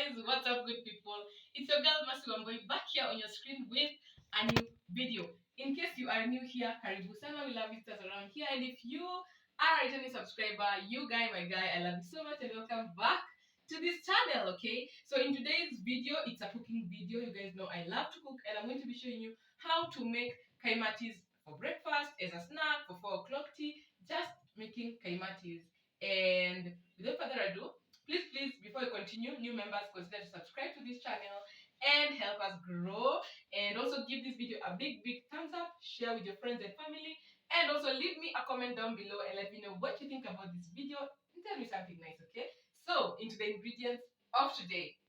guys, what's up good people? It's your girl Masi Wamboi back here on your screen with a new video. In case you are new here, karibu sana, we love visitors around here. And if you are a returning subscriber, you guy, my guy, I love you so much and welcome back to this channel, okay? So in today's video, it's a cooking video. You guys know I love to cook and I'm going to be showing you how to make kaimatis for breakfast, as a snack, for 4 o'clock tea, just making kaimatis. And without further ado, please, before we continue, new members consider to subscribe to this channel and help us grow. And also give this video a big thumbs up, share with your friends and family, and also leave me a comment down below and let me know what you think about this video and tell me something nice, okay? So, into the ingredients of today.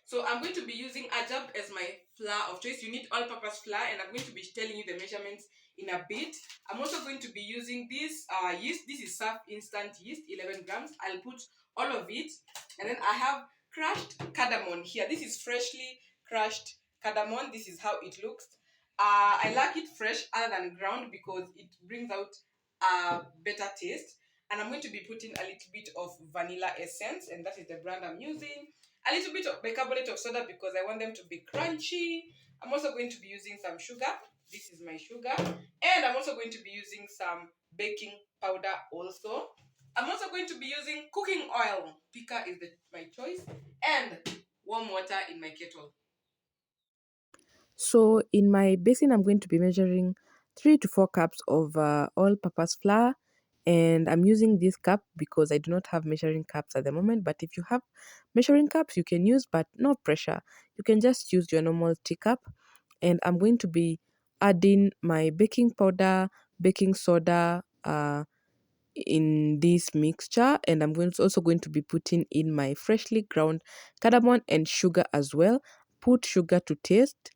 So I'm going to be using ajab as my flour of choice. You need all-purpose flour, and I'm going to be telling you the measurements in a bit. I'm also going to be using this yeast. This is Surf Instant Yeast, 11 grams. I'll put all of it. And then I have crushed cardamom here. This is freshly crushed cardamom. This is how it looks. I like it fresh other than ground because it brings out a better taste. And I'm going to be putting a little bit of vanilla essence, and that is the brand I'm using. A little bit of bicarbonate of soda because I want them to be crunchy. I'm also going to be using some sugar. This is my sugar. And I'm also going to be using some baking powder also. I'm also going to be using cooking oil. Pica is my choice. And warm water in my kettle. So in my basin, I'm going to be measuring 3 to 4 cups of all-purpose flour, and I'm using this cup because I do not have measuring cups at the moment. But if you have measuring cups, you can use, but no pressure. You can just use your normal teacup, and I'm going to be adding my baking powder, baking soda, in this mixture, and also going to be putting in my freshly ground cardamom and sugar as well. Put sugar to taste,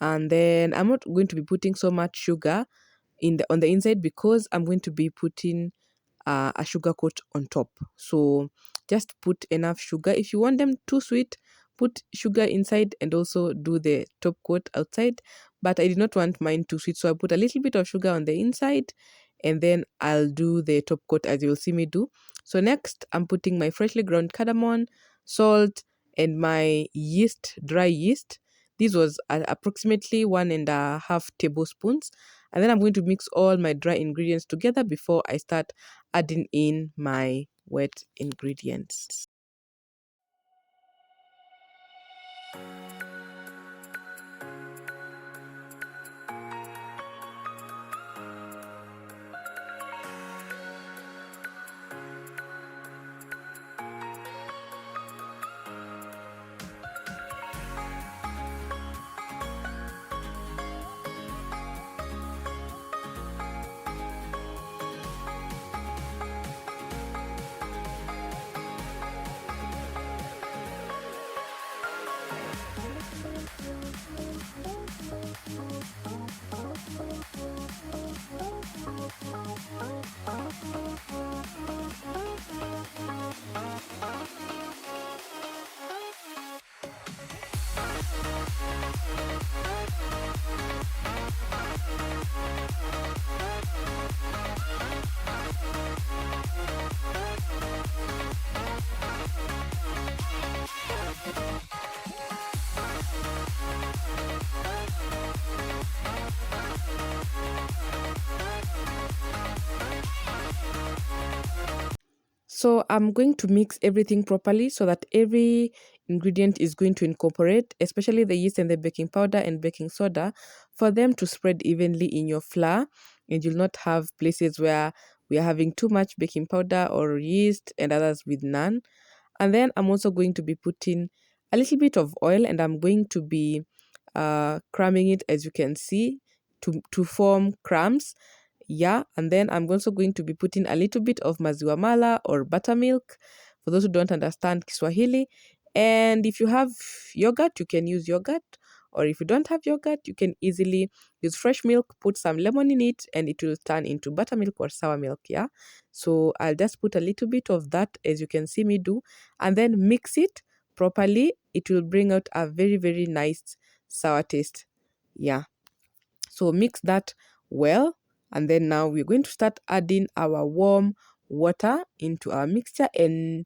and then I'm not going to be putting so much sugar on the inside because I'm going to be putting a sugar coat on top. So just put enough sugar. If you want them too sweet, put sugar inside and also do the top coat outside. But I did not want mine too sweet, so I put a little bit of sugar on the inside, and then I'll do the top coat as you'll see me do. So next, I'm putting my freshly ground cardamom, salt, and my yeast, dry yeast. This was approximately 1.5 tablespoons. And then I'm going to mix all my dry ingredients together before I start adding in my wet ingredients. So I'm going to mix everything properly so that every ingredient is going to incorporate, especially the yeast and the baking powder and baking soda, for them to spread evenly in your flour, and you'll not have places where we are having too much baking powder or yeast and others with none. And then I'm also going to be putting a little bit of oil, and I'm going to be cramming it, as you can see, to form crumbs. Yeah, and then I'm also going to be putting a little bit of maziwa mala or buttermilk for those who don't understand Kiswahili. And if you have yogurt, you can use yogurt. Or if you don't have yogurt, you can easily use fresh milk, put some lemon in it, and it will turn into buttermilk or sour milk. Yeah. So I'll just put a little bit of that, as you can see me do, and then mix it properly. It will bring out a very nice sour taste. Yeah. So mix that well, and then now we're going to start adding our warm water into our mixture, and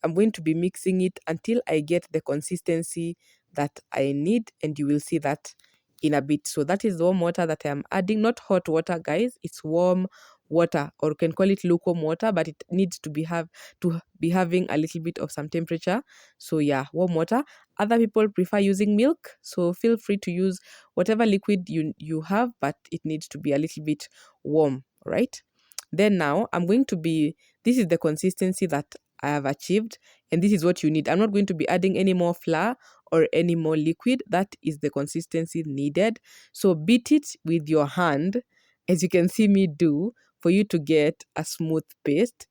I'm going to be mixing it until I get the consistency that I need, and you will see that in a bit. So that is the warm water that I'm adding, not hot water, guys. It's warm water, or you can call it lukewarm water, but it needs to be having a little bit of some temperature. So yeah, warm water. Other people prefer using milk, so feel free to use whatever liquid you have, but it needs to be a little bit warm, right? Then now this is the consistency that I have achieved, and this is what you need. I'm not going to be adding any more flour or any more liquid. That is the consistency needed. So beat it with your hand, as you can see me do, for you to get a smooth paste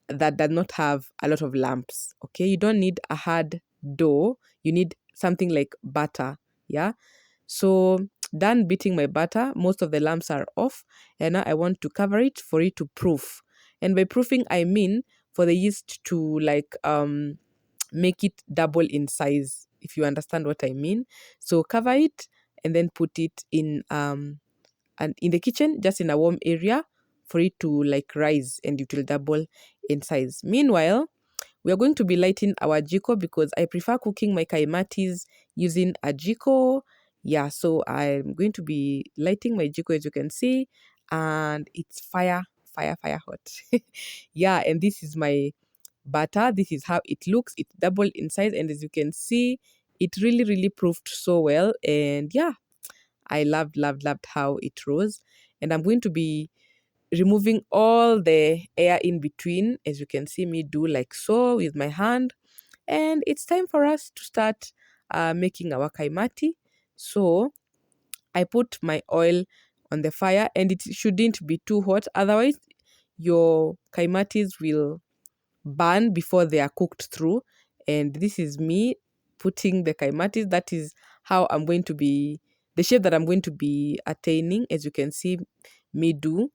that does not have a lot of lumps. Okay, you don't need a hard dough. You need something like butter. Yeah. So done beating my butter, most of the lumps are off, and now I want to cover it for it to proof. And by proofing, I mean for the yeast to make it double in size, if you understand what I mean. So cover it and then put it in the kitchen, just in a warm area, for it to rise, and it will double in size. Meanwhile, we are going to be lighting our jiko because I prefer cooking my kaimatis using a jiko. Yeah, so I'm going to be lighting my jiko, as you can see, and it's fire hot. Yeah, and this is my butter. This is how it looks. It's double in size, and as you can see, it really proved so well. And yeah, I loved how it rose. And I'm going to be removing all the air in between, as you can see me do like so with my hand. And it's time for us to start making our kaimati. So I put my oil on the fire, and it shouldn't be too hot, otherwise your kaimatis will burn before they are cooked through. And this is me putting the kaimatis. That is how I'm going to be, the shape that I'm going to be attaining, as you can see me do.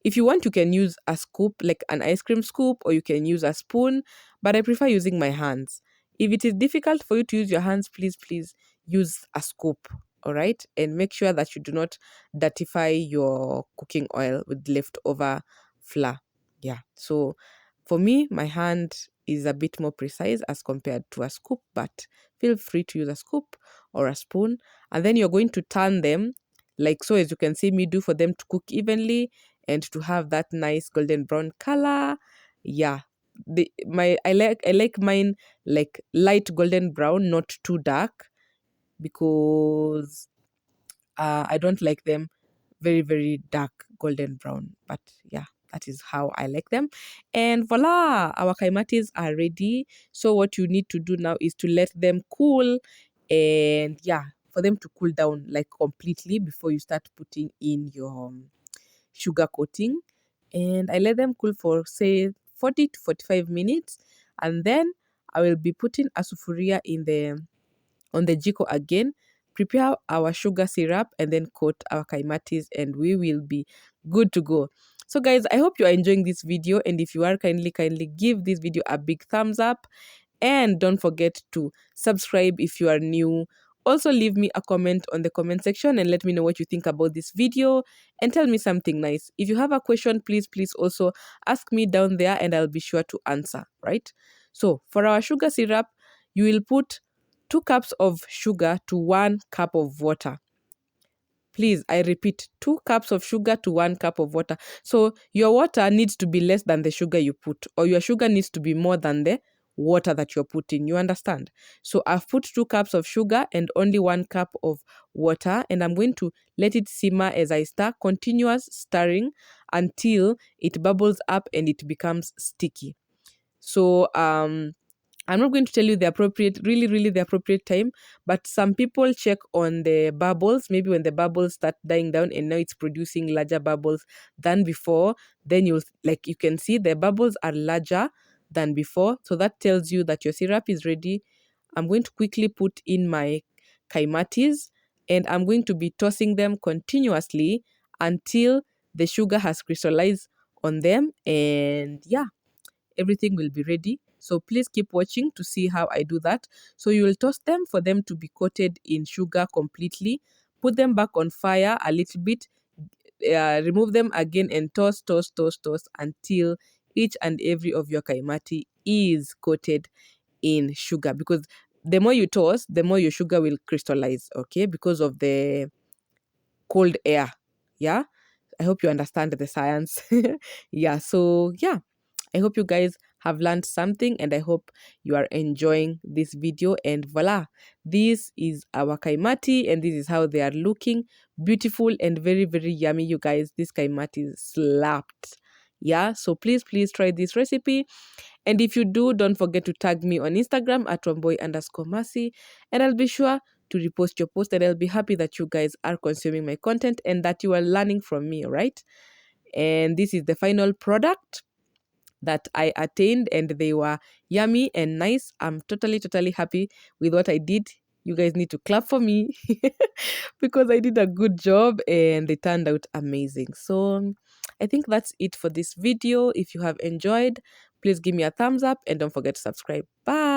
If you want, you can use a scoop, like an ice cream scoop, or you can use a spoon, but I prefer using my hands. If it is difficult for you to use your hands, please use a scoop. All right, and make sure that you do not dirtify your cooking oil with leftover flour. Yeah, so for me, my hand is a bit more precise as compared to a scoop, but feel free to use a scoop or a spoon. And then you're going to turn them like so, as you can see me do, for them to cook evenly and to have that nice golden brown color. Yeah. I like mine like light golden brown, not too dark, because I don't like them very dark golden brown. But yeah, that is how I like them. And voila, our kaimatis are ready. So what you need to do now is to let them cool, and yeah, for them to cool down like completely before you start putting in your sugar coating. And I let them cool for say 40 to 45 minutes, and then I will be putting a sufuria on the jiko again, prepare our sugar syrup, and then coat our kaimatis, and we will be good to go. So guys, I hope you are enjoying this video, and if you are, kindly give this video a big thumbs up, and don't forget to subscribe if you are new. Also, leave me a comment on the comment section and let me know what you think about this video, and tell me something nice. If you have a question, please also ask me down there, and I'll be sure to answer, right? So for our sugar syrup, you will put 2 cups of sugar to 1 cup of water. Please, I repeat, 2 cups of sugar to 1 cup of water. So your water needs to be less than the sugar you put, or your sugar needs to be more than the water that you're putting. You understand? So I've put 2 cups of sugar and only 1 cup of water, and I'm going to let it simmer as I stir, continuous stirring until it bubbles up and it becomes sticky. So I'm not going to tell you the appropriate, really the appropriate time, but some people check on the bubbles. Maybe when the bubbles start dying down and now it's producing larger bubbles than before, then you can see the bubbles are larger than before. So that tells you that your syrup is ready. I'm going to quickly put in my kaimatis, and I'm going to be tossing them continuously until the sugar has crystallized on them. And yeah, everything will be ready. So please keep watching to see how I do that. So you will toss them for them to be coated in sugar completely. Put them back on fire a little bit. Remove them again and toss until each and every of your kaimati is coated in sugar, because the more you toast, the more your sugar will crystallize, okay, because of the cold air. Yeah, I hope you understand the science. Yeah, so yeah, I hope you guys have learned something, and I hope you are enjoying this video. And voila, this is our kaimati, and this is how they are looking. Beautiful and very, very yummy, you guys. This kaimati slapped. Yeah, so please try this recipe. And if you do, don't forget to tag me on Instagram at tomboy_mercy, and I'll be sure to repost your post, and I'll be happy that you guys are consuming my content and that you are learning from me, all right? And this is the final product that I attained, and they were yummy and nice. I'm totally happy with what I did. You guys need to clap for me because I did a good job and they turned out amazing. So I think that's it for this video. If you have enjoyed, please give me a thumbs up and don't forget to subscribe. Bye.